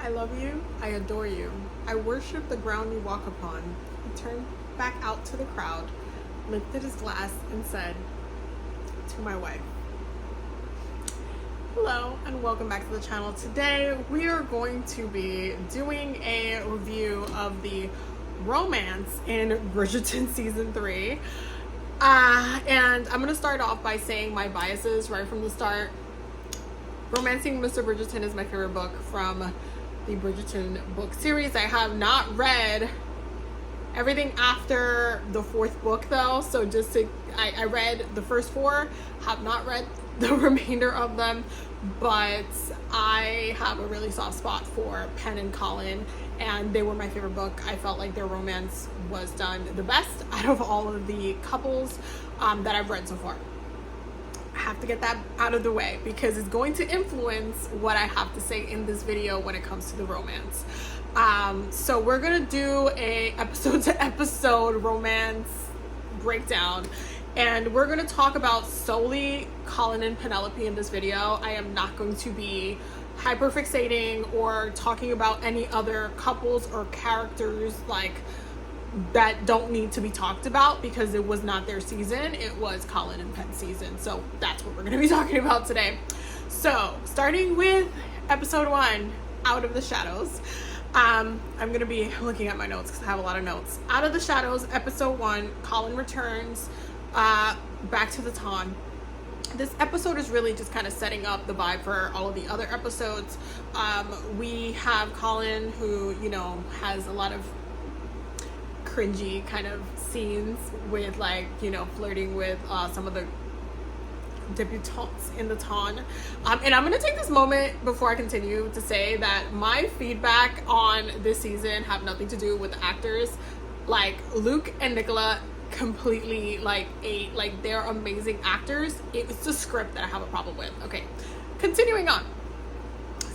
I love you, I adore you. I worship the ground you walk upon. He turned back out to the crowd, lifted his glass, and said to my wife, hello and welcome back to the channel. Today we are going to be doing a review of the romance in Bridgerton season 3. And I'm gonna start off by saying my biases right from the start. Romancing Mister Bridgerton is my favorite book from the Bridgerton book series. I have not read everything after the 4th book though, so I read the first 4, have not read the remainder of them, but I have a really soft spot for Pen and Colin, and they were my favorite book. I felt like their romance was done the best out of all of the couples that I've read so far. I have to get that out of the way because it's going to influence what I have to say in this video when it comes to the romance. So we're gonna do a episode to episode romance breakdown, and we're gonna talk about solely Colin and Penelope in this video. I am not going to be hyperfixating or talking about any other couples or characters like that don't need to be talked about because it was not their season. It was Colin and Pen's season, so that's what we're going to be talking about today. So starting with episode 1, Out of the Shadows. I'm going to be looking at my notes because I have a lot of notes. Out of the Shadows, episode 1, Colin returns back to the Ton. This episode is really just kind of setting up the vibe for all of the other episodes. We have Colin, who, you know, has a lot of cringy kind of scenes with, like, you know, flirting with some of the debutantes in the Ton. And I'm going to take this moment before I continue to say that my feedback on this season have nothing to do with the actors. Like, Luke and Nicola completely like they're amazing actors. It's the script that I have a problem with. Okay, continuing on.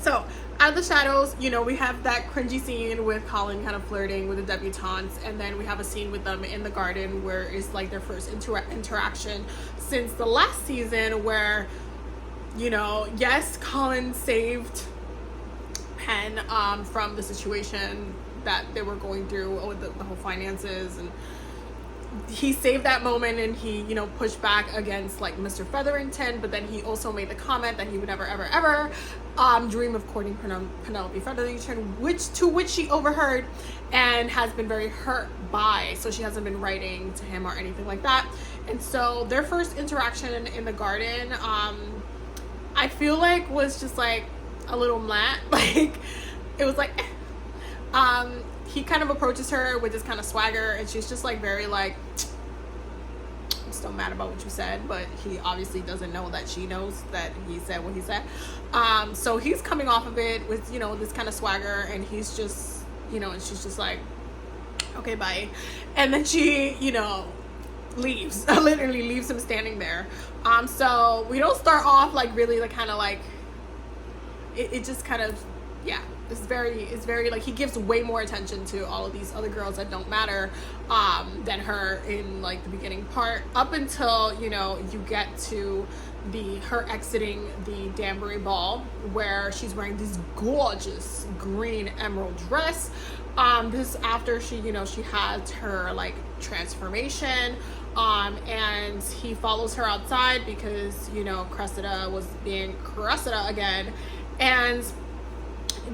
So Out of the Shadows, you know, we have that cringy scene with Colin kind of flirting with the debutantes, and then we have a scene with them in the garden where it's like their first interaction since the last season, where, you know, yes, Colin saved Pen from the situation that they were going through with the whole finances, and he saved that moment, and he, you know, pushed back against like Mr. Featherington, but then he also made the comment that he would never ever dream of courting Penelope Featherington, which she overheard and has been very hurt by, so she hasn't been writing to him or anything like that. And so their first interaction in the garden, I feel like was just like a little mlat. Like, it was like he kind of approaches her with this kind of swagger, and she's just like very like, I'm still mad about what you said, but he obviously doesn't know that she knows that he said what he said. So he's coming off of it with, you know, this kind of swagger, and he's just, you know, and she's just like, okay, bye. And then she, you know, leaves, literally leaves him standing there. So we don't start off like really like kind of like, it just kind of, yeah. It's very like, he gives way more attention to all of these other girls that don't matter than her in like the beginning part, up until, you know, you get to her exiting the Danbury ball, where she's wearing this gorgeous green emerald dress. This is after she, you know, she had her like transformation, and he follows her outside because, you know, Cressida was being Cressida again, and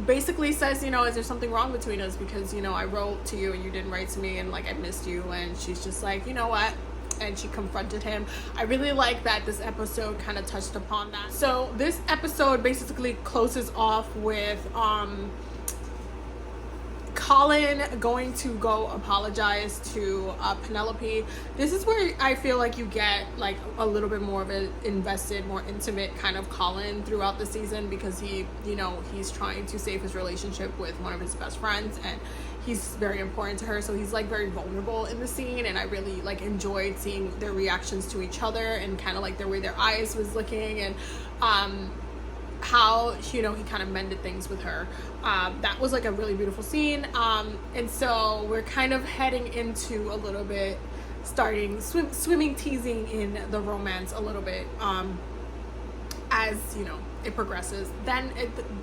basically says, you know, is there something wrong between us, because, you know, I wrote to you and you didn't write to me, and like I missed you. And she's just like, you know what, and she confronted him. I really like that this episode kind of touched upon that. So this episode basically closes off with Colin going to go apologize to Penelope. This is where I feel like you get like a little bit more of an invested, more intimate kind of Colin throughout the season, because he, you know, he's trying to save his relationship with one of his best friends, and he's very important to her, so he's like very vulnerable in the scene. And I really like enjoyed seeing their reactions to each other, and kind of like the way their eyes was looking, and how, you know, he kind of mended things with her. That was like a really beautiful scene. And so we're kind of heading into a little bit, starting swimming, teasing in the romance a little bit, as, you know, it progresses. Then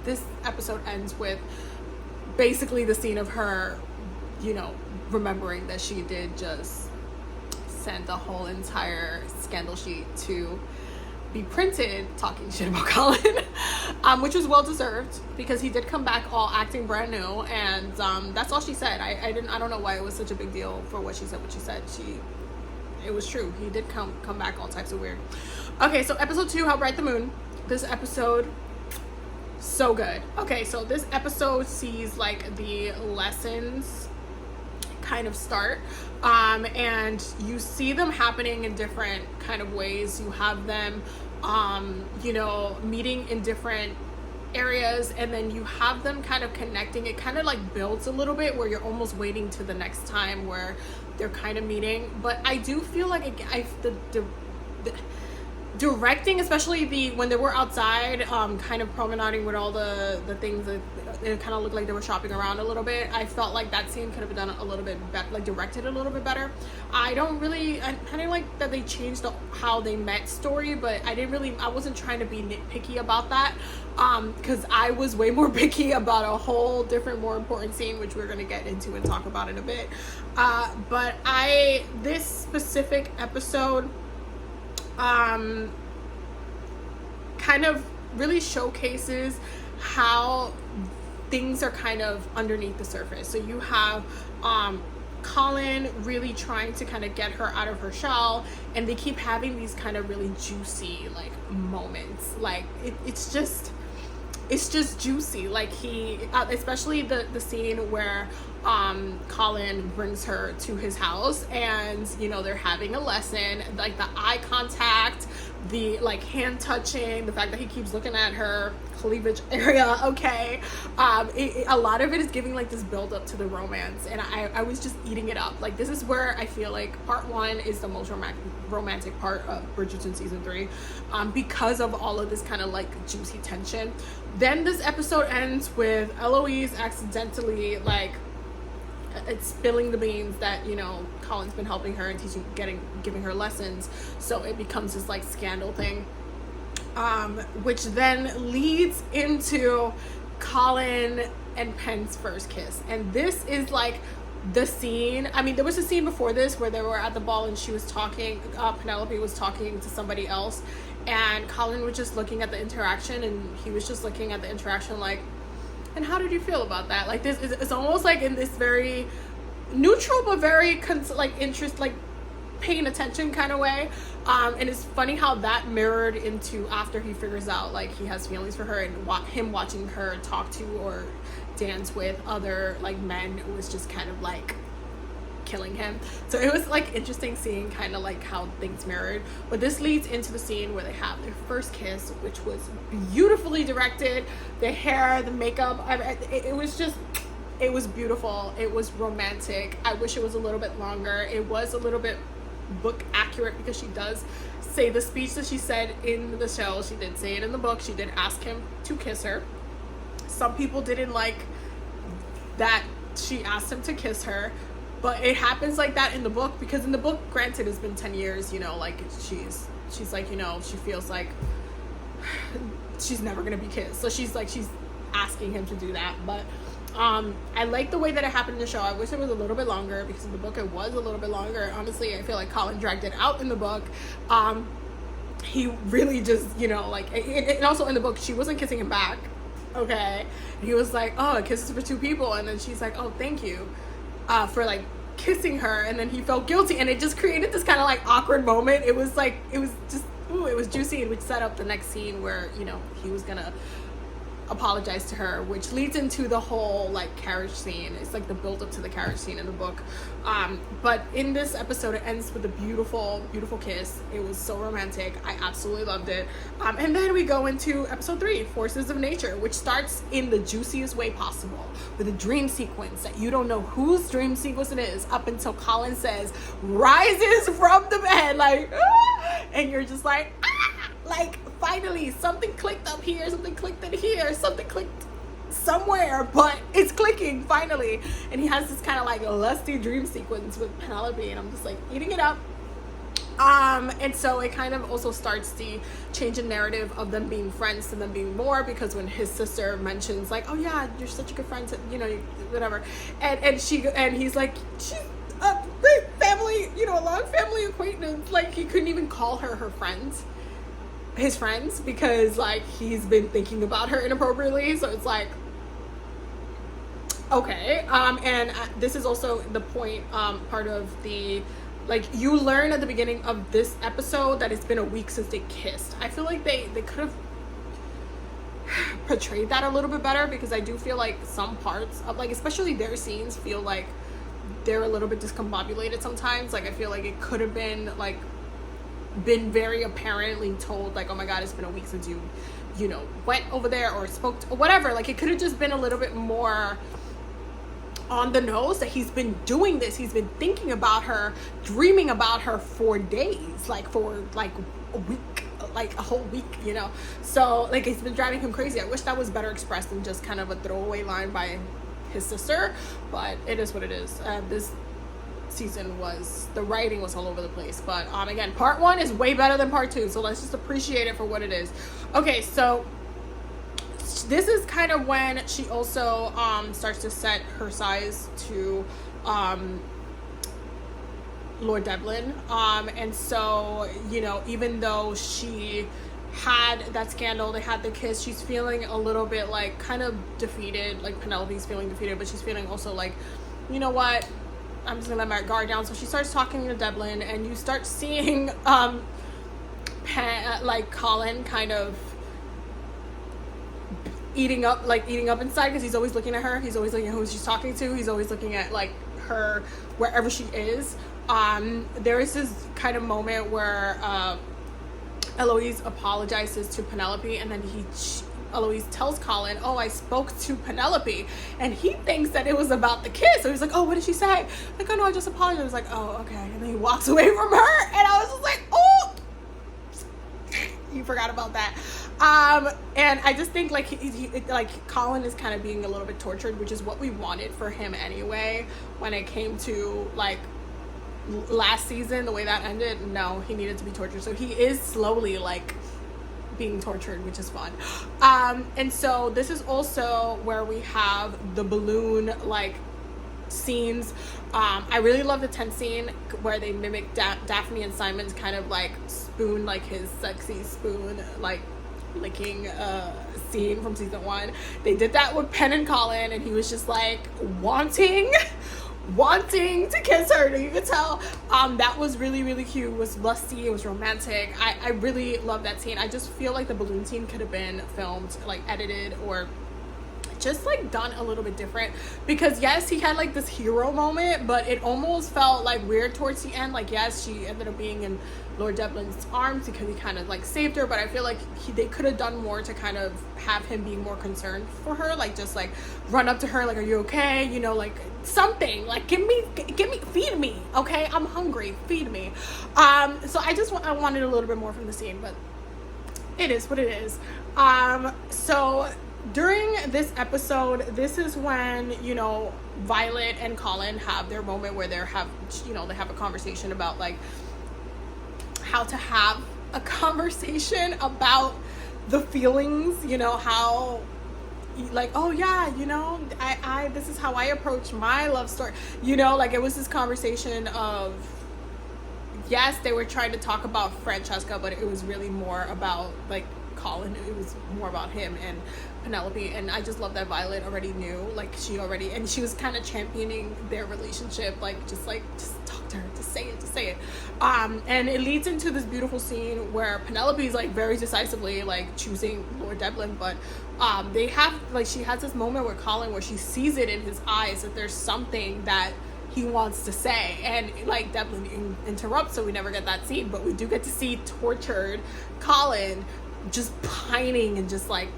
this episode ends with basically the scene of her, you know, remembering that she did just send the whole entire scandal sheet to be printed talking shit about Colin, which was well deserved because he did come back all acting brand new, and that's all she said. I don't know why it was such a big deal for what she said. It was true. He did come back all types of weird. Okay, so episode 2, How Bright the Moon. This episode, so good. Okay, so this episode sees like the lessons kind of start, and you see them happening in different kind of ways. You have them you know, meeting in different areas, and then you have them kind of connecting. It kind of like builds a little bit where you're almost waiting to the next time where they're kind of meeting. But I do feel like the directing, especially when they were outside kind of promenading with all the things that it kind of looked like they were shopping around a little bit. I felt like that scene could have been done a little bit better, like directed a little bit better. I didn't like that they changed how they met story, but I wasn't trying to be nitpicky about that, because I was way more picky about a whole different, more important scene, which we're going to get into and talk about in a bit. But this specific episode kind of really showcases how things are kind of underneath the surface. So you have Colin really trying to kind of get her out of her shell, and they keep having these kind of really juicy like moments. Like it's just juicy. Like he especially the scene where Colin brings her to his house, and you know, they're having a lesson, like the eye contact, the like hand touching, the fact that he keeps looking at her cleavage area. Okay, a lot of it is giving like this build up to the romance, and I was just eating it up. Like this is where I feel like part 1 is the most romantic part of Bridgerton season 3, because of all of this kind of like juicy tension. Then this episode ends with Eloise accidentally like it's spilling the beans that, you know, Colin's been helping her and giving her lessons, so it becomes this like scandal thing, which then leads into Colin and Pen's first kiss. And this is like the scene. I mean, there was a scene before this where they were at the ball and she was talking, Penelope was talking to somebody else, and Colin was just looking at the interaction, and he was just looking at the interaction like, and how did you feel about that? Like this is, it's almost like in this very neutral but very interest, like paying attention kind of way. And it's funny how that mirrored into after he figures out like he has feelings for her, and him watching her talk to or dance with other like men, it was just kind of like killing him. So it was like interesting seeing kind of like how things mirrored. But this leads into the scene where they have their first kiss, which was beautifully directed. The hair, the makeup, it was beautiful. It was romantic. I wish it was a little bit longer. It was a little bit book accurate because she does say the speech that she said in the show. She did say it in the book. She did ask him to kiss her. Some people didn't like that she asked him to kiss her, but it happens like that in the book, because in the book, granted, it's been 10 years, you know, like she's like, you know, she feels like she's never gonna be kissed, so she's asking him to do that. But I like the way that it happened in the show. I wish it was a little bit longer, because in the book it was a little bit longer. Honestly, I feel like Colin dragged it out in the book. He really just, you know, like, and also in the book she wasn't kissing him back, okay? He was like, oh, a kiss is for 2 people, and then she's like, oh, thank you for like kissing her, and then he felt guilty, and it just created this kind of like awkward moment. It was like, it was just, ooh, it was juicy, and which set up the next scene where, you know, he was gonna apologize to her, which leads into the whole like carriage scene. It's like the build up to the carriage scene in the book, but in this episode it ends with a beautiful kiss. It was so romantic. I absolutely loved it. And then we go into episode 3, Forces of Nature, which starts in the juiciest way possible with a dream sequence that you don't know whose dream sequence it is up until Colin says rises from the bed, like and you're just like, like finally something clicked up here, something clicked in here, something clicked somewhere, but it's clicking finally. And he has this kind of like lusty dream sequence with Penelope, and I'm just like eating it up. And so it kind of also starts the change in narrative of them being friends to them being more, because when his sister mentions like, oh yeah, you're such a good friend to, you know, whatever, and he's like, she's a great family, you know, a long family acquaintance. Like, he couldn't even call her his friends, because like he's been thinking about her inappropriately. So it's like, okay. And this is also the point, part of the, like, you learn at the beginning of this episode that it's been a week since they kissed. I feel like they could have portrayed that a little bit better, because I do feel like some parts of, like, especially their scenes, feel like they're a little bit discombobulated sometimes. Like, I feel like it could have been like been very apparently told, like, oh my god, it's been a week since you know, went over there or spoke to, or whatever. Like, it could have just been a little bit more on the nose that he's been doing this, he's been thinking about her, dreaming about her for days, like for like a week, like a whole week, you know. So like, it's been driving him crazy. I wish that was better expressed than just kind of a throwaway line by his sister, but it is what it is. This season the writing was all over the place, but again, part 1 is way better than part 2, so let's just appreciate it for what it is. Okay, so this is kind of when she also starts to set her size to Lord Devlin, and so, you know, even though she had that scandal, they had the kiss, she's feeling a little bit like kind of defeated. Like, Penelope's feeling defeated, but she's feeling also like, you know what, I'm just gonna let my guard down. So she starts talking to Devlin, and you start seeing like Colin kind of eating up inside, because he's always looking at her, he's always looking at who she's talking to, he's always looking at like her wherever she is. There is this kind of moment where Eloise apologizes to Penelope, and then Eloise tells Colin, oh, I spoke to Penelope, and he thinks that it was about the kiss. So he's like, oh, what did she say? Like, oh no, I just apologized. I was like, oh, okay. And then he walks away from her, and I was just like, oh, you forgot about that. And I just think like like Colin is kind of being a little bit tortured, which is what we wanted for him anyway. When it came to like last season, the way that ended, no, he needed to be tortured. So he is slowly like being tortured, which is fun. And so this is also where we have the balloon like scenes. I really love the tent scene where they mimic Daphne and Simon's kind of like spoon, like his sexy spoon like licking scene from season 1. They did that with Penn and Colin, and he was just like wanting to kiss her. You could tell that was really, really cute. It was lusty, it was romantic. I really love that scene. I just feel like the balloon scene could have been filmed, like edited, or just like done a little bit different, because yes, he had like this hero moment, but it almost felt like weird towards the end. Like, yes, she ended up being in Lord Devlin's arms because he kind of like saved her, but I feel like they could have done more to kind of have him being more concerned for her, like just like run up to her like, are you okay, you know, like something, like give me, feed me, okay, I'm hungry, feed me. So I wanted a little bit more from the scene, but it is what it is. So during this episode, this is when, you know, Violet and Colin have their moment where they have a conversation about like how to have a conversation about the feelings, you know, how like, oh yeah, you know, I this is how I approach my love story, you know, like it was this conversation of, yes, they were trying to talk about Francesca, but it was really more about like Colin. It was more about him and Penelope, and I just love that Violet already knew, like she was kind of championing their relationship, like just talk to her, just say it. And it leads into this beautiful scene where Penelope's like very decisively like choosing Lord Devlin, but they have like, she has this moment with Colin where she sees it in his eyes that there's something that he wants to say, and like Devlin interrupts, so we never get that scene, but we do get to see tortured Colin just pining and just like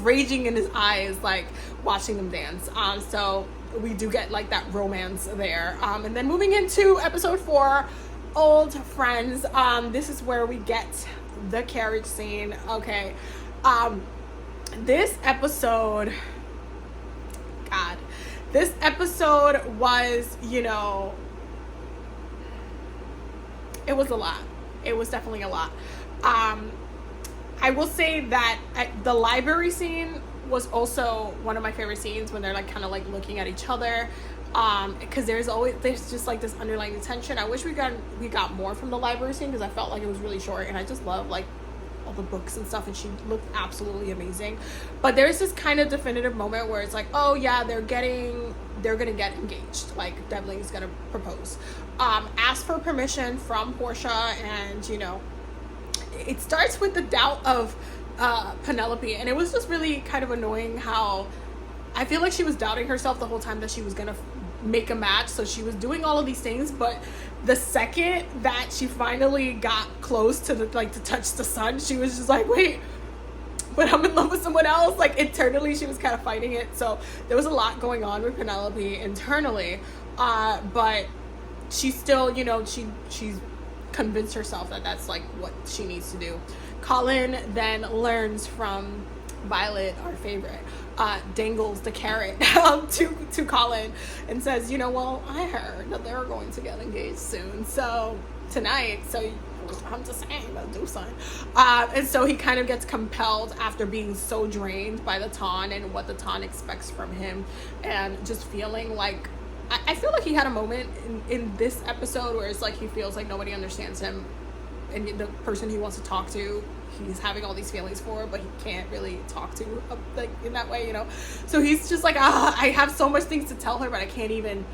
raging in his eyes, like watching them dance. So we do get like that romance there. And then moving into episode 4, Old Friends, this is where we get the carriage scene. Okay, this episode was, you know, It was a lot. It was definitely a lot. I will say that the library scene was also one of my favorite scenes, when they're like kind of like looking at each other, because there's just like this underlying tension. I wish we got more from the library scene, because I felt like it was really short, and I just love like all the books and stuff, and she looked absolutely amazing. But there's this kind of definitive moment where it's like, oh yeah, they're gonna get engaged, like Devlin's gonna propose, ask for permission from Portia, and it starts with the doubt of Penelope, and it was just really kind of annoying how I feel like she was doubting herself the whole time that she was gonna make a match. So she was doing all of these things, but the second that she finally got close to to touch the sun, she was just like, wait, but I'm in love with someone else. Like, internally she was kind of fighting it. So there was a lot going on with Penelope internally, but she still, she's convinced herself that that's like what she needs to do. Colin then learns from Violet, our favorite, dangles the carrot to Colin and says, well, I heard that they're going to get engaged soon, so tonight, so I'm just saying, let's do something. And so he kind of gets compelled, after being so drained by the Ton and what the Ton expects from him, and just feeling like, I feel like he had a moment in this episode where it's like he feels like nobody understands him, and the person he wants to talk to, he's having all these feelings for, but he can't really talk to like in that way, so he's just like, I have so much things to tell her, but I can't even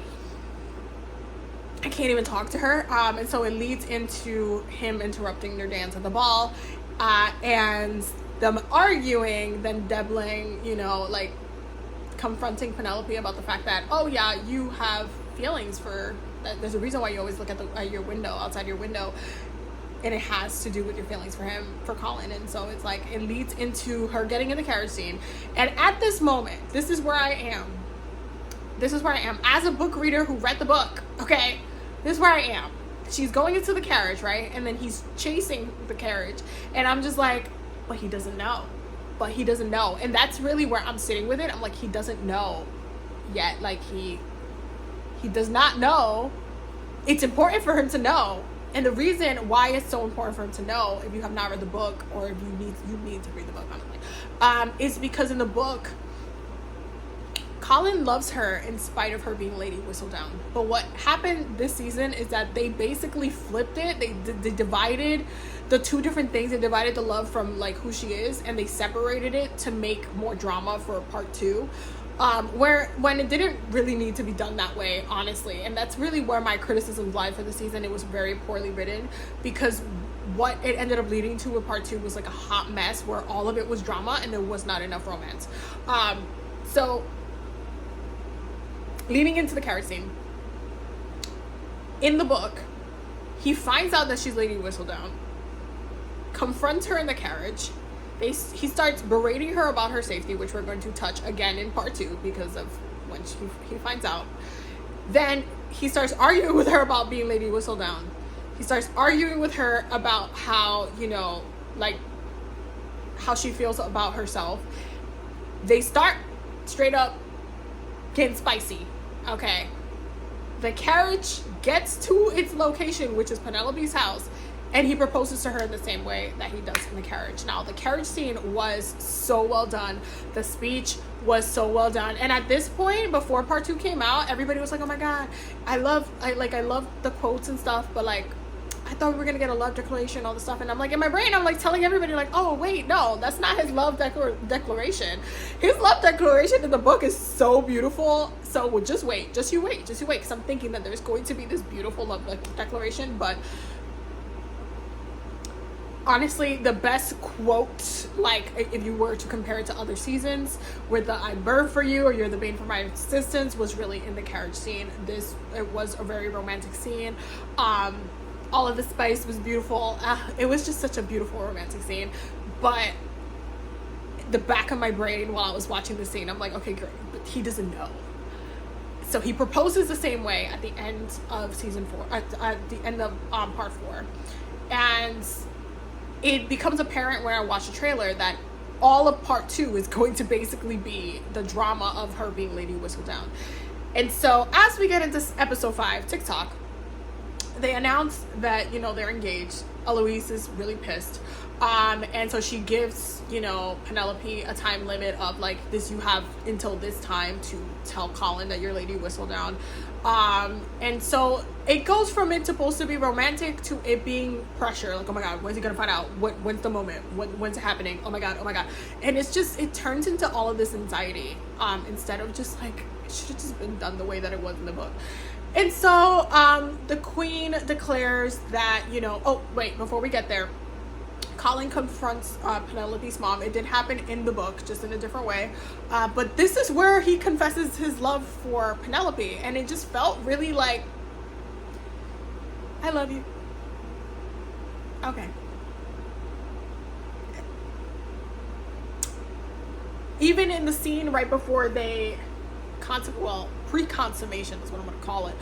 talk to her. And so it leads into him interrupting their dance at the ball, and them arguing, then Devlin, like confronting Penelope about the fact that, oh yeah, you have feelings for that. There's a reason why you always look at your window, outside your window, and it has to do with your feelings for Colin. And so it's like, it leads into her getting in the carriage scene. And at this moment, this is where I am as a book reader who read the book. Okay, this is where I am. She's going into the carriage, right? And then he's chasing the carriage, and I'm just like, but he doesn't know. And that's really where I'm sitting with it. I'm like, he doesn't know yet. Like, he does not know. It's important for him to know. And the reason why it's so important for him to know, if you have not read the book, or if you need to read the book, honestly, is because in the book, Colin loves her in spite of her being Lady Whistledown. But what happened this season is that they basically flipped it. They divided the two different things. They divided the love from like who she is, and they separated it to make more drama for part 2. When it didn't really need to be done that way, honestly. And that's really where my criticisms lie for the season. It was very poorly written, because what it ended up leading to with part 2 was like a hot mess where all of it was drama and there was not enough romance. So leading into the carriage scene, in the book, he finds out that she's Lady Whistledown, confronts her in the carriage. He starts berating her about her safety, which we're going to touch again in part 2 because of when he finds out. Then he starts arguing with her about being Lady Whistledown. He starts arguing with her about how, like, how she feels about herself. They start straight up getting spicy, okay? The carriage gets to its location, which is Penelope's house, and he proposes to her in the same way that he does in the carriage. Now, the carriage scene was so well done. The speech was so well done. And at this point, before part 2 came out, everybody was like, oh my God, I love the quotes and stuff, but like, I thought we were going to get a love declaration, all this stuff. And I'm like, in my brain, I'm like telling everybody like, oh wait, no, that's not his love declaration. His love declaration in the book is so beautiful. So just wait, because I'm thinking that there's going to be this beautiful love declaration. But honestly, the best quote, like if you were to compare it to other seasons, with the I burn for you or you're the bane for my existence, was really in the carriage scene. It was a very romantic scene. All of the spice was beautiful. It was just such a beautiful romantic scene. But the back of my brain while I was watching the scene, I'm like, okay, great, but he doesn't know. So he proposes the same way at the end of season 4, at the end of part 4. And it becomes apparent when I watch the trailer that all of part 2 is going to basically be the drama of her being Lady Whistledown. And so as we get into episode 5, TikTok, they announce that, you know, they're engaged. Eloise is really pissed. And so she gives, you know, Penelope a time limit of like, this, you have until this time to tell Colin that your Lady Whistledown. And so it goes from it supposed to be romantic to it being pressure. Like, oh my God, when's he gonna find out? When's the moment? When's it happening? Oh my God, oh my God. And it's just, it turns into all of this anxiety, instead of just like, it should have just been done the way that it was in the book. And so, the queen declares that, you know, oh wait, before we get there, Colin confronts Penelope's mom. It did happen in the book, just in a different way. But this is where he confesses his love for Penelope. And it just felt really like, I love you. Okay. Even in the scene right before they, pre-consummation is what I'm going to call it.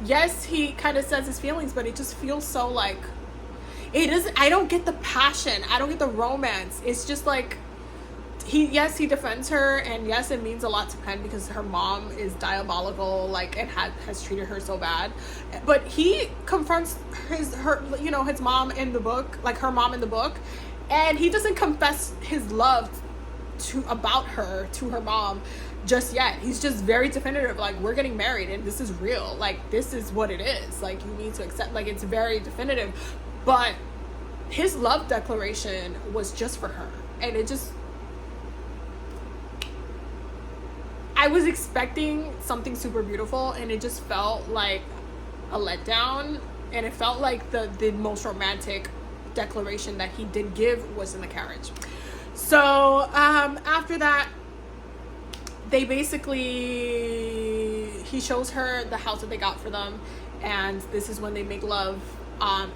Yes, he kind of says his feelings, but it just feels so like, it isn't, I don't get the passion. I don't get the romance. It's just like, he defends her, and yes, it means a lot to Pen because her mom is diabolical, like, and has treated her so bad. But he confronts his mom in the book, like her mom in the book, and he doesn't confess his love about her to her mom just yet. He's just very definitive, like, we're getting married and this is real, like, this is what it is, like, you need to accept, like, it's very definitive. But his love declaration was just for her, and it just, I was expecting something super beautiful, and it just felt like a letdown, and it felt like the most romantic declaration that he did give was in the carriage. So after that, they basically, he shows her the house that they got for them, and this is when they make love.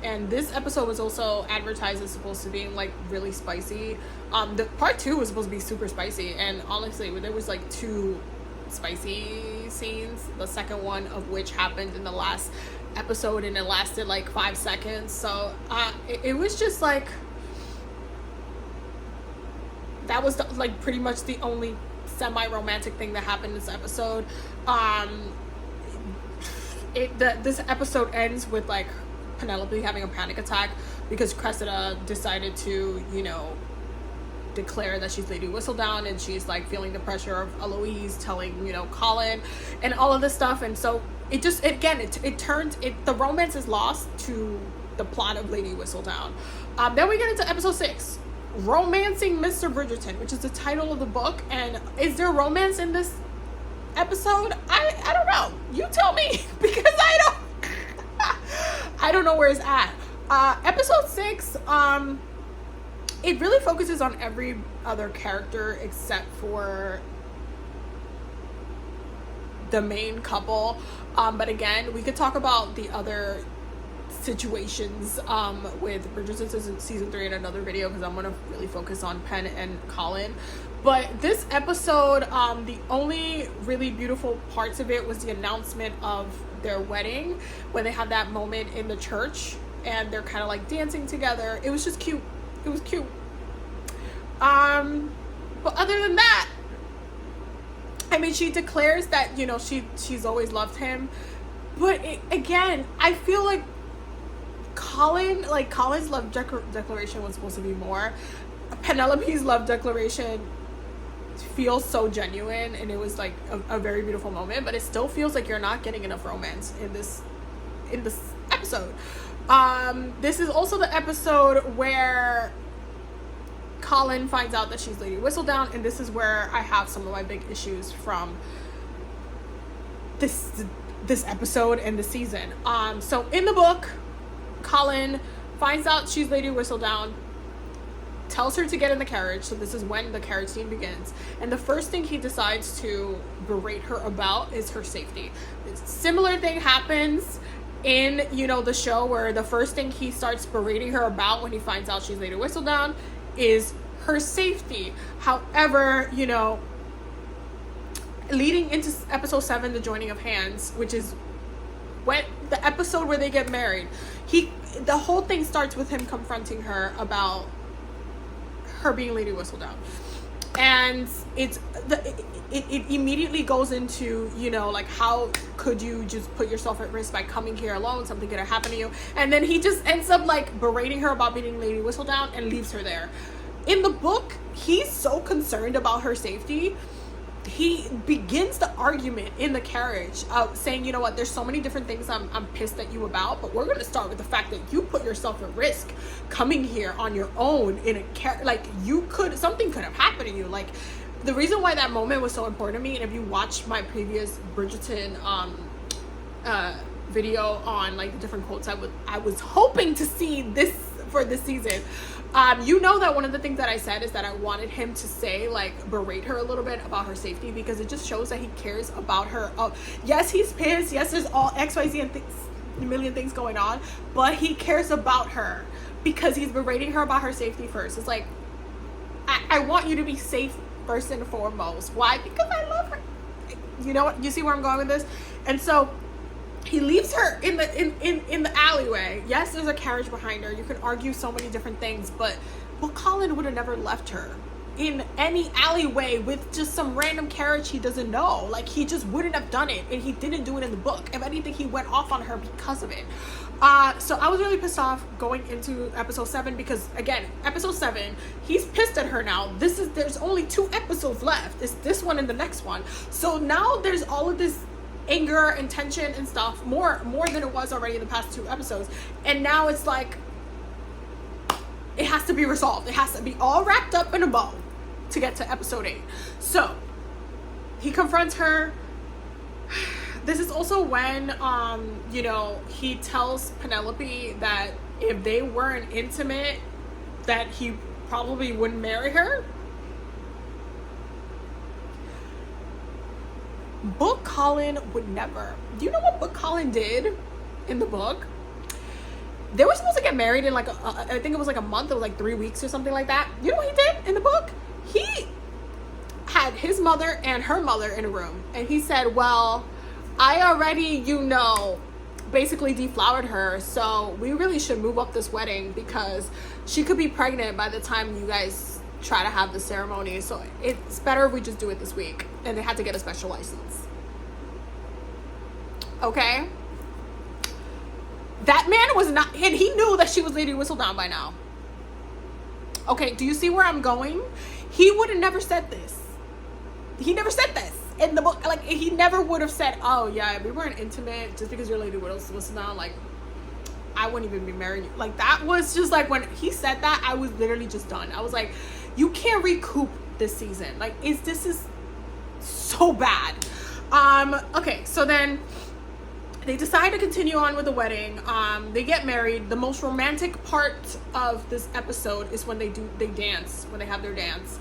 And this episode was also advertised as supposed to be like really spicy. The part 2 was supposed to be super spicy, and honestly, there was like 2 spicy scenes, the second one of which happened in the last episode, and it lasted like 5 seconds. So it was just like, that was like pretty much the only semi-romantic thing that happened in this episode. This episode ends with like Penelope having a panic attack because Cressida decided to, you know, declare that she's Lady Whistledown, and she's like feeling the pressure of Eloise telling, you know, Colin and all of this stuff. And so it just, the romance is lost to the plot of Lady Whistledown. Then we get into episode 6, Romancing Mister Bridgerton, which is the title of the book. And is there romance in this episode? I don't know, you tell me, because I don't know where it's at. Episode 6, it really focuses on every other character except for the main couple. But again, we could talk about the other situations with Bridgerton season 3 in another video, because I'm going to really focus on Pen and Colin. But this episode, the only really beautiful parts of it was the announcement of their wedding, when they had that moment in the church and they're kind of like dancing together. It was just cute. It was cute. But other than that, I mean, she declares that, you know, she's always loved him. But again, I feel like Colin's love declaration was supposed to be more. Penelope's love declaration feels so genuine, and it was like a very beautiful moment, but it still feels like you're not getting enough romance in this episode. This is also the episode where Colin finds out that she's Lady Whistledown, and this is where I have some of my big issues from this episode and the season. So in the book, Colin finds out she's Lady Whistledown, tells her to get in the carriage. So this is when the carriage scene begins, and the first thing he decides to berate her about is her safety. A similar thing happens in, you know, the show, where the first thing he starts berating her about when he finds out she's Lady Whistledown is her safety. However, you know, leading into episode 7, the joining of hands, which is when the episode where they get married, the whole thing starts with him confronting her about her being Lady Whistledown. And it immediately goes into, you know, like, how could you just put yourself at risk by coming here alone? Something could have happened to you. And then he just ends up like berating her about beating Lady Whistledown and leaves her there. In the book, he's so concerned about her safety, he begins the argument in the carriage, saying, you know what, there's so many different things I'm pissed at you about, but we're going to start with the fact that you put yourself at risk coming here on your own in a like, something could have happened to you. Like, the reason why that moment was so important to me, and if you watch my previous Bridgerton video on like the different quotes I was hoping to see this for this season, you know that one of the things that I said is that I wanted him to say, like, berate her a little bit about her safety, because it just shows that he cares about her. Yes, he's pissed. Yes, there's all XYZ and a million things going on, but he cares about her because he's berating her about her safety first. It's like, I want you to be safe first and foremost. Why? Because I love her. You know what? You see where I'm going with this? And so he leaves her in the alleyway. Yes, there's a carriage behind her. You can argue so many different things, but Colin would have never left her in any alleyway with just some random carriage he doesn't know. Like, he just wouldn't have done it, and he didn't do it in the book. If anything, he went off on her because of it. So I was really pissed off going into episode 7, because again, episode 7, he's pissed at her now. There's only 2 episodes left. It's this one and the next one. So now there's all of this anger and tension and stuff, more than it was already in the past 2 episodes, and now it's like it has to be resolved. It has to be all wrapped up in a bow to get to episode 8. So he confronts her. This is also when you know, he tells Penelope that if they weren't intimate, that he probably wouldn't marry her. Book Colin would never. Do you know what Book Colin did in the book? They were supposed to get married in like I think it was like a month. It was like 3 weeks or something like that. You know what he did in the book? He had his mother and her mother in a room, and he said, well, I already, you know, basically deflowered her, so we really should move up this wedding because she could be pregnant by the time you guys try to have the ceremony, so it's better if we just do it this week. And they had to get a special license. Okay, that man was not, and he knew that she was Lady Whistledown by now. Okay, do you see where I'm going? He would have never said this. He never said this in the book. Like, he never would have said, oh yeah, we weren't intimate, just because you're Lady Whistledown, like, I wouldn't even be marrying you. Like, that was just like, when he said that, I was literally just done. I was like, you can't recoup this season. Like, this is so bad. Okay, so then they decide to continue on with the wedding. They get married. The most romantic part of this episode is when they dance, when they have their dance.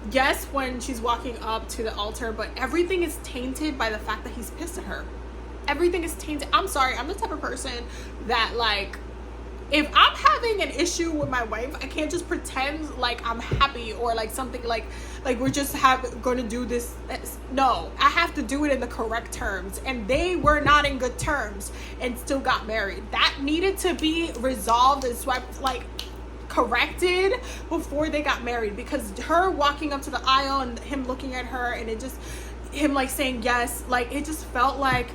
Yes, when she's walking up to the altar, but everything is tainted by the fact that he's pissed at her. Everything is tainted. I'm sorry, I'm the type of person that, like, if I'm having an issue with my wife, I can't just pretend like I'm happy, or like something like we're just going to do this. No, I have to do it in the correct terms, and they were not in good terms and still got married. That needed to be resolved and swept, like, corrected before they got married, because her walking up to the aisle and him looking at her, and it just, him like saying yes, like, it just felt like,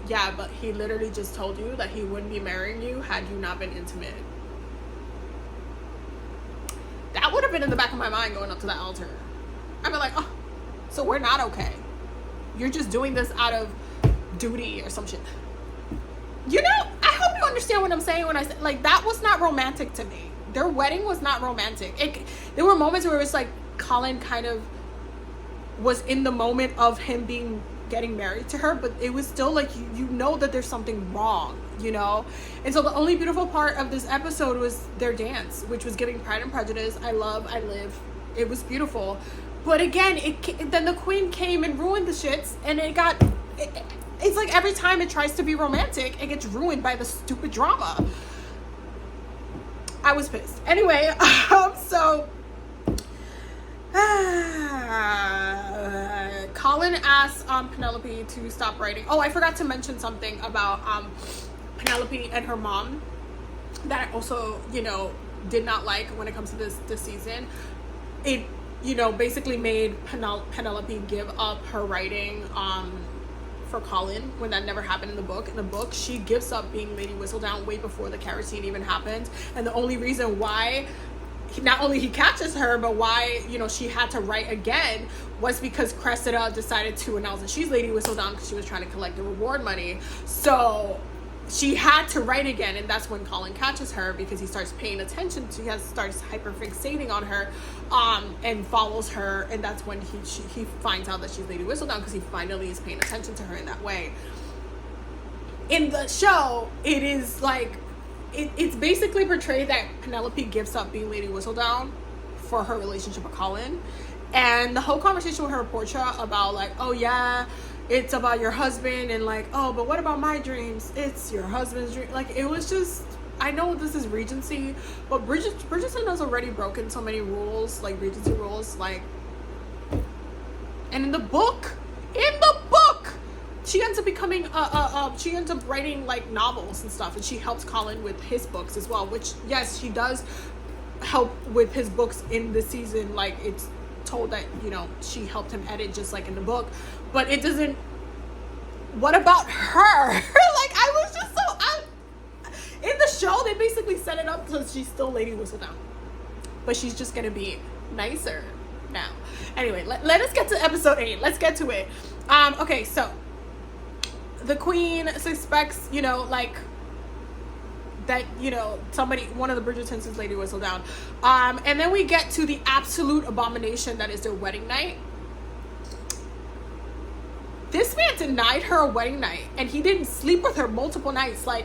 yeah, but he literally just told you that he wouldn't be marrying you had you not been intimate. That would have been in the back of my mind going up to the altar. I'd be like, oh, so we're not okay. You're just doing this out of duty or some shit. You know, I hope you understand what I'm saying when I say, like, that was not romantic to me. Their wedding was not romantic. There were moments where it was like Colin kind of was in the moment of him getting married to her, but it was still like, you know that there's something wrong, you know. And so the only beautiful part of this episode was their dance, which was giving Pride and Prejudice, I Love, I Live. It was beautiful, but again, then the queen came and ruined the shits, and it's like every time it tries to be romantic, it gets ruined by the stupid drama. I was pissed. Anyway, so Colin asked Penelope to stop writing. Oh, I forgot to mention something about Penelope and her mom that I also, you know, did not like when it comes to this season. you know, basically made Penelope give up her writing for Colin, when that never happened in the book. In the book, she gives up being Lady Whistledown way before the kerosene even happened. And the only reason why not only he catches her, but why, you know, she had to write again was because Cressida decided to announce that she's Lady Whistledown because she was trying to collect the reward money. So she had to write again, and that's when Colin catches her, because he starts paying attention to, starts hyperfixating on her, and follows her, and that's when he finds out that she's Lady Whistledown, because he finally is paying attention to her in that way. In the show, it is like, it's basically portrayed that Penelope gives up being Lady Whistledown for her relationship with Colin, and the whole conversation with her reporter about like, oh yeah, it's about your husband, and like, oh, but what about my dreams? It's your husband's dream. Like, it was just, I know this is Regency, but Bridgerton has already broken so many rules, like Regency rules, like, and in the book, she ends up becoming she ends up writing like novels and stuff, and she helps Colin with his books as well, which, yes, she does help with his books in the season. Like, it's told that, you know, she helped him edit just like in the book, but it doesn't, what about her? Like, I was just so in the show, they basically set it up so she's still Lady Whistledown, but she's just gonna be nicer now. Anyway, let us get to episode 8. Let's get to it. Okay, so the queen suspects, you know, like, that, you know, one of the Bridgertons is Lady Whistledown. And then we get to the absolute abomination that is their wedding night. This man denied her a wedding night, and he didn't sleep with her multiple nights. Like,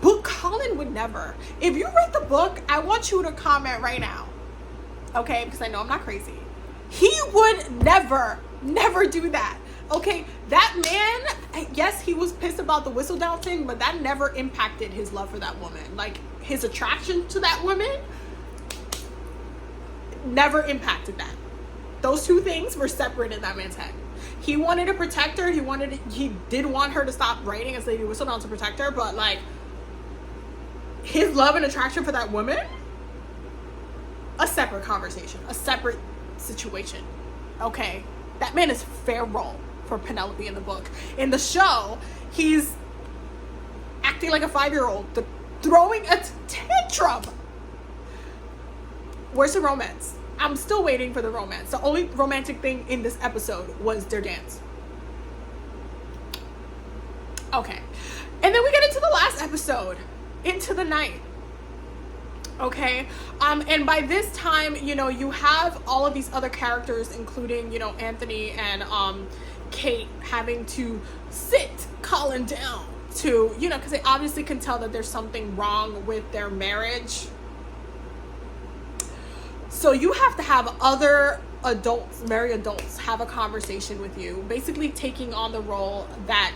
but Colin would never. If you read the book, I want you to comment right now, okay? Because I know I'm not crazy. He would never do that. Okay, that man, yes, he was pissed about the Whistledown thing, but that never impacted his love for that woman. Like, his attraction to that woman never impacted that. Those two things were separate in that man's head. He wanted to protect her. He did want her to stop writing as Lady Whistledown to protect her, but like, his love and attraction for that woman, a separate conversation, a separate situation. Okay, that man is feral for Penelope in the book. In the show, he's acting like a 5-year-old, throwing a tantrum. Where's the romance? I'm still waiting for the romance. The only romantic thing in this episode was their dance. Okay, and then we get into the last episode, into the night. Okay, and by this time, you know, you have all of these other characters, including, you know, Anthony and Kate, having to sit Colin down to, you know, because they obviously can tell that there's something wrong with their marriage. So you have to have other adults, married adults, have a conversation with you, basically taking on the role that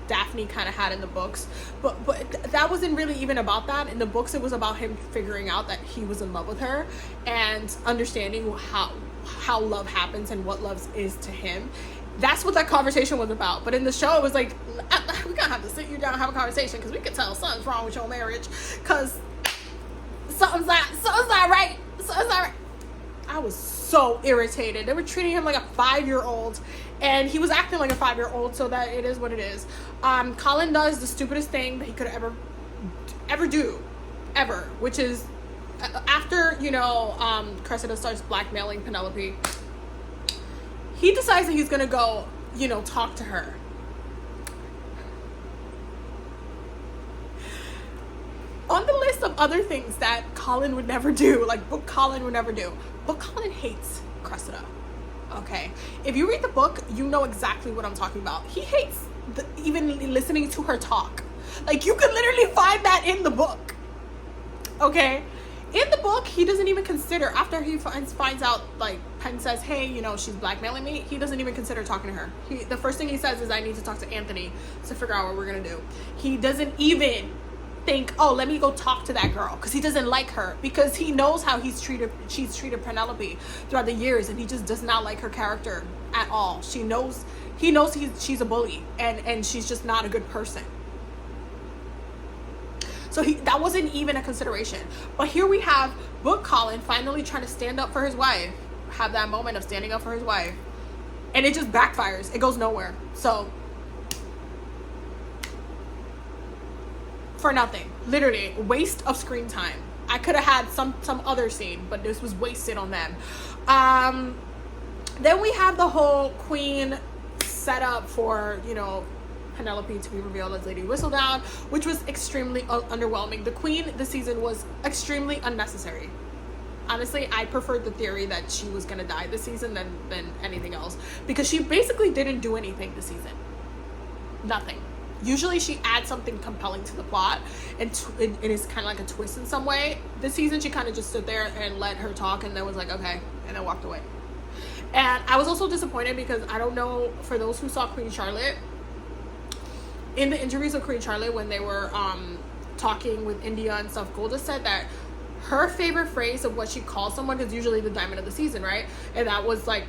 Daphne kind of had in the books, but that wasn't really even about that. In the books, it was about him figuring out that he was in love with her and understanding how love happens and what love is to him. That's what that conversation was about. But in the show, it was like, we're gonna have to sit you down and have a conversation, because we can tell something's wrong with your marriage, because something's not right. Something's not right. I was so irritated. They were treating him like a 5-year-old, and he was acting like a 5-year-old, so that it is what it is. Colin does the stupidest thing that he could ever do, which is, after, you know, Cressida starts blackmailing Penelope, he decides that he's gonna go, you know, talk to her. On the list of other things that Colin would never do, like book Colin would never do, but Colin hates Cressida. Okay, if you read the book, you know exactly what I'm talking about. He hates even listening to her talk. Like, you could literally find that in the book. Okay, in the book, he doesn't even consider, after he finds out, like, Penn says, hey, you know, she's blackmailing me, he doesn't even consider talking to her. The first thing he says is, I need to talk to Anthony to figure out what we're gonna do. He doesn't even think, oh, let me go talk to that girl, because he doesn't like her, because he knows how she's treated Penelope throughout the years, and he just does not like her character at all. He knows she's a bully, and she's just not a good person. So that wasn't even a consideration. But here we have book Colin finally trying to stand up for his wife, have that moment of standing up for his wife, and it just backfires. It goes nowhere. So for nothing, literally waste of screen time. I could have had some other scene, but this was wasted on them. Then we have the whole queen setup for, you know, Penelope to be revealed as Lady Whistledown, which was extremely underwhelming. The queen this season was extremely unnecessary. Honestly, I preferred the theory that she was gonna die this season than anything else, because she basically didn't do anything this season. Nothing. Usually she adds something compelling to the plot, and it is kind of like a twist in some way. This season she kind of just stood there and let her talk, and then was like, okay, and then walked away. And I was also disappointed because I don't know, for those who saw Queen Charlotte, in the interviews of Queen Charlotte when they were talking with India and stuff, Golda said that her favorite phrase of what she calls someone is usually the diamond of the season, right? And that was like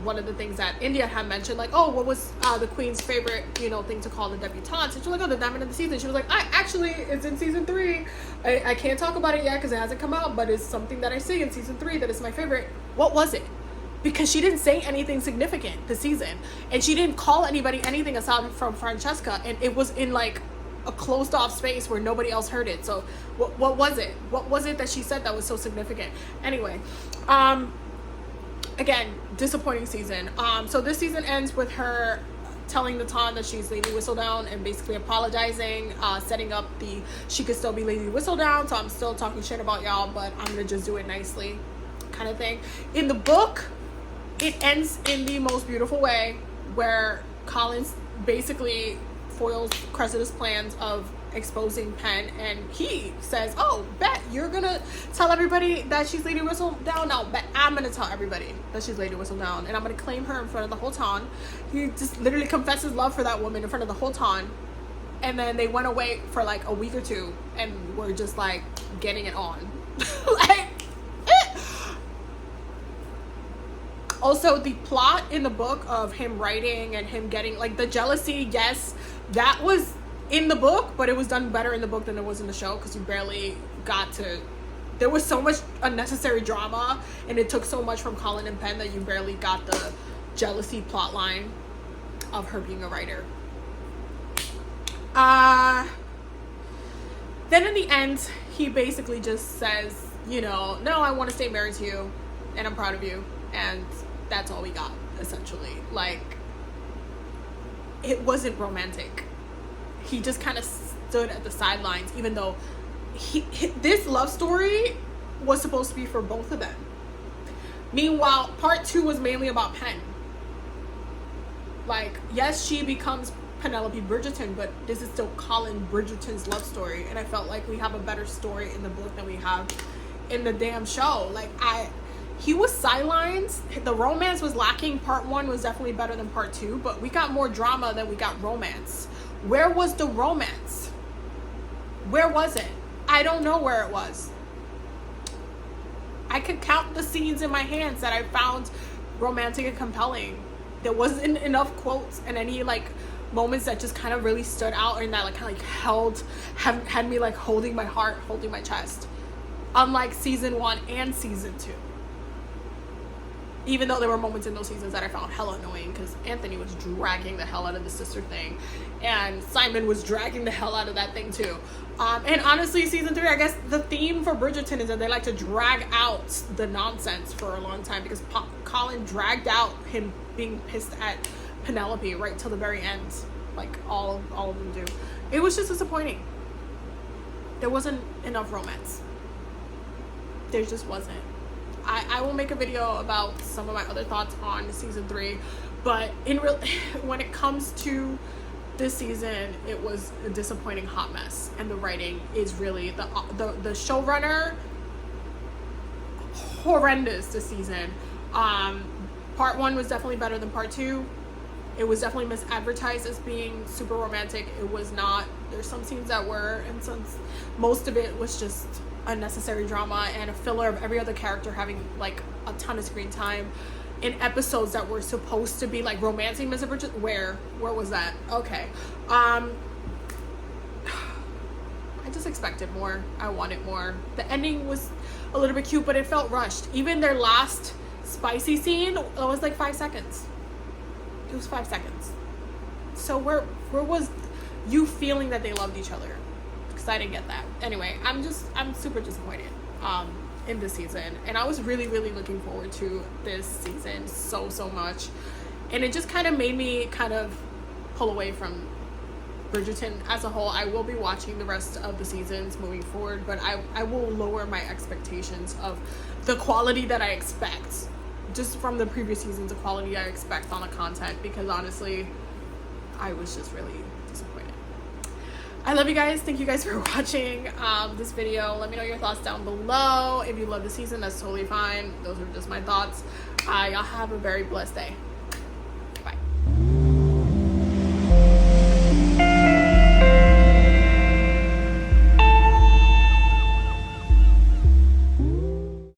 one of the things that India had mentioned, like, oh, what was the queen's favorite, you know, thing to call the debutantes? And she was like, oh, the diamond of the season. She was like, actually, it's in season 3. I can't talk about it yet because it hasn't come out, but it's something that I see in season 3 that is my favorite. What was it? Because she didn't say anything significant this season, and she didn't call anybody anything aside from Francesca, and it was in like a closed off space where nobody else heard it. So what was it? What was it that she said that was so significant? Anyway, again, disappointing season. So this season ends with her telling Natan that she's Lady Whistledown and basically apologizing, setting up she could still be Lady Whistledown, so I'm still talking shit about y'all, but I'm gonna just do it nicely kind of thing. In the book, it ends in the most beautiful way, where Colin basically foils Cressida's plans of exposing Pen, and he says, oh, bet you're gonna tell everybody that she's Lady Whistledown. No, bet I'm gonna tell everybody that she's Lady Whistledown, and I'm gonna claim her in front of the whole town. He just literally confesses love for that woman in front of the whole town, and then they went away for like a week or two and were just like getting it on. Like, also, the plot in the book of him writing and him getting, like, the jealousy, yes, that was in the book, but it was done better in the book than it was in the show, because you barely got to, there was so much unnecessary drama, and it took so much from Colin and Pen that you barely got the jealousy plot line of her being a writer. Then in the end, he basically just says, you know, no, I want to stay married to you, and I'm proud of you, and that's all we got, essentially. Like, it wasn't romantic. He just kind of stood at the sidelines, even though this love story was supposed to be for both of them. Meanwhile, part 2 was mainly about Pen. Like, yes, she becomes Penelope Bridgerton, but this is still Colin Bridgerton's love story, and I felt like we have a better story in the book than we have in the damn show. Like, he was sidelines. The romance was lacking. Part 1 was definitely better than part 2, but we got more drama than we got romance. Where was the romance? Where was it? I don't know where it was. I could count the scenes in my hands that I found romantic and compelling. There wasn't enough quotes and any like moments that just kind of really stood out and that like kind of like had me like holding my heart, holding my chest. Unlike season 1 and season 2. Even though there were moments in those seasons that I found hella annoying, because Anthony was dragging the hell out of the sister thing, and Simon was dragging the hell out of that thing too. And honestly, season 3, I guess the theme for Bridgerton is that they like to drag out the nonsense for a long time, because Colin dragged out him being pissed at Penelope right till the very end, like all of them do. It was just disappointing. There wasn't enough romance. There just wasn't. I will make a video about some of my other thoughts on season 3, but when it comes to this season, it was a disappointing hot mess, and the writing is really the showrunner, horrendous this season. Part 1 was definitely better than part 2. It was definitely misadvertised as being super romantic. It was not. There's some scenes that were, and most of it was just unnecessary drama and a filler of every other character having like a ton of screen time in episodes that were supposed to be like Romancing Mister Bridgerton. Where was that? Okay. I just expected more. I wanted more. The ending was a little bit cute, but it felt rushed. Even their last spicy scene, it was like 5 seconds. It was 5 seconds. So where was you feeling that they loved each other? Because I didn't get that. Anyway, I'm super disappointed in this season, and I was really looking forward to this season so much, and it just kind of made me kind of pull away from Bridgerton as a whole. I will be watching the rest of the seasons moving forward, but I will lower my expectations of the quality that I expect just from the previous seasons, the quality I expect on the content, because honestly I was just really disappointed. I love you guys. Thank you guys for watching this video. Let me know your thoughts down below. If you love the season, that's totally fine. Those are just my thoughts. Y'all have a very blessed day.